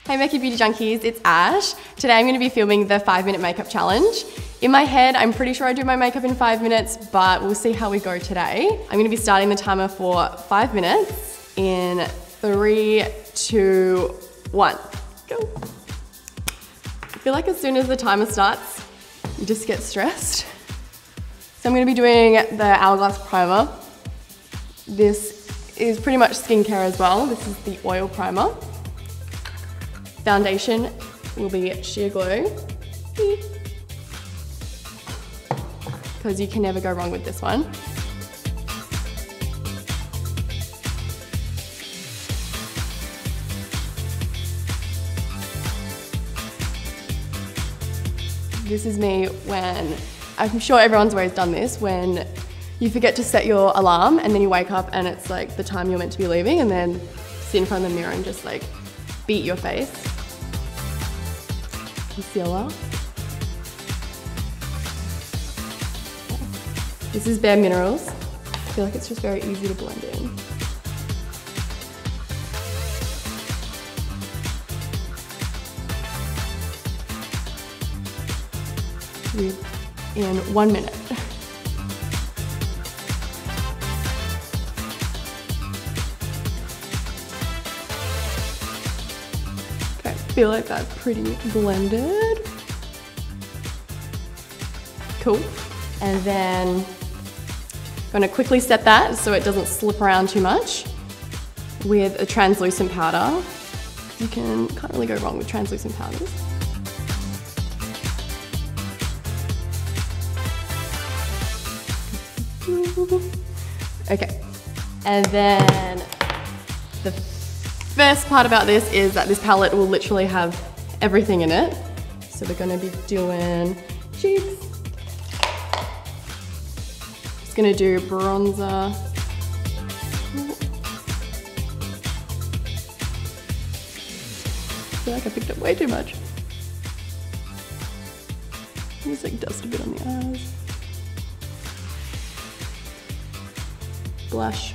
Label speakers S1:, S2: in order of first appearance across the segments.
S1: Hey MECCA Beauty Junkies, it's Ash. Today I'm going to be filming the 5-minute makeup challenge. In my head, I'm pretty sure I do my makeup in 5 minutes, but we'll see how we go today. I'm going to be starting the timer for 5 minutes in 3, 2, 1. Go. I feel like as soon as the timer starts, you just get stressed. So I'm going to be doing the Hourglass primer. This is pretty much skincare as well. This is the oil primer. Foundation will be Sheer Glow, because you can never go wrong with this one. This is me when, I'm sure everyone's always done this, when you forget to set your alarm and then you wake up and it's like the time you're meant to be leaving, and then sit in front of the mirror and just like beat your face. Concealer. This is bareMinerals. I feel like it's just very easy to blend in. In 1 minute. I feel like that's pretty blended. Cool. And then I'm gonna quickly set that so it doesn't slip around too much with a translucent powder. You can't really go wrong with translucent powders. Okay, and then the best part about this is that this palette will literally have everything in it. So we're gonna be doing cheeks. Just gonna do bronzer. I feel like I picked up way too much. Just like dust a bit on the eyes. Blush.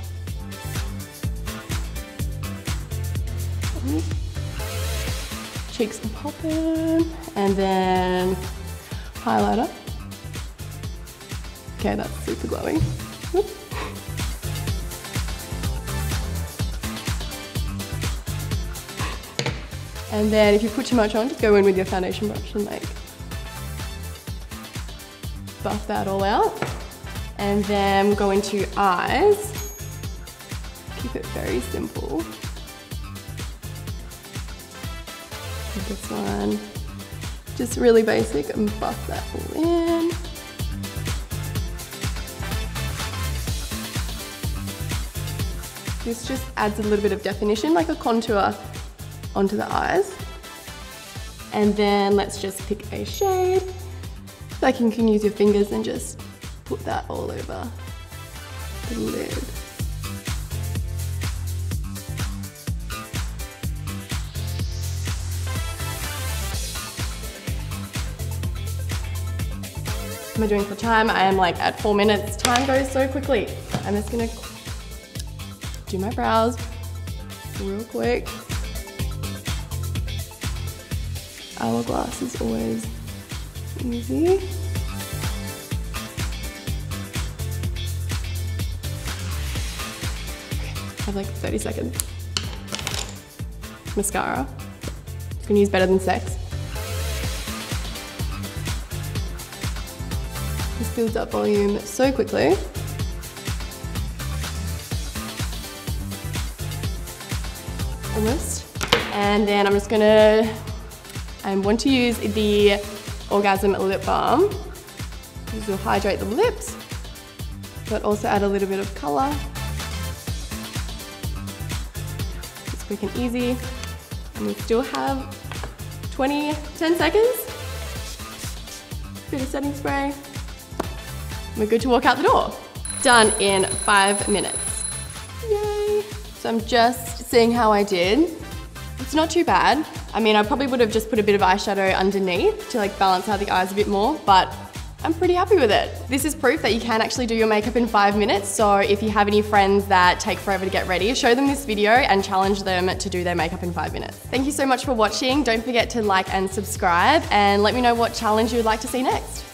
S1: Cheeks are popping, and then highlighter. Okay, that's super glowy. Whoop. And then if you put too much on, just go in with your foundation brush and like buff that all out. And then we'll go into eyes. Keep it very simple. This one, just really basic, and buff that all in. This just adds a little bit of definition, like a contour onto the eyes. And then let's just pick a shade. Like you can use your fingers and just put that all over the lid. What am I doing for time? I am like at 4 minutes. Time goes so quickly. I'm just gonna do my brows real quick. Hourglass is always easy. Okay, I have like 30 seconds. Mascara. Just gonna use Better Than Sex. This builds up volume so quickly. Almost. And then I'm just gonna, I want to use the Orgasm Lip Balm. This will hydrate the lips, but also add a little bit of color. It's quick and easy. And we still have 10 seconds. Bit of setting spray. We're good to walk out the door. Done in 5 minutes. Yay. So I'm just seeing how I did. It's not too bad. I mean, I probably would have just put a bit of eyeshadow underneath to like balance out the eyes a bit more, but I'm pretty happy with it. This is proof that you can actually do your makeup in 5 minutes, so if you have any friends that take forever to get ready, show them this video and challenge them to do their makeup in 5 minutes. Thank you so much for watching. Don't forget to like and subscribe, and let me know what challenge you would like to see next.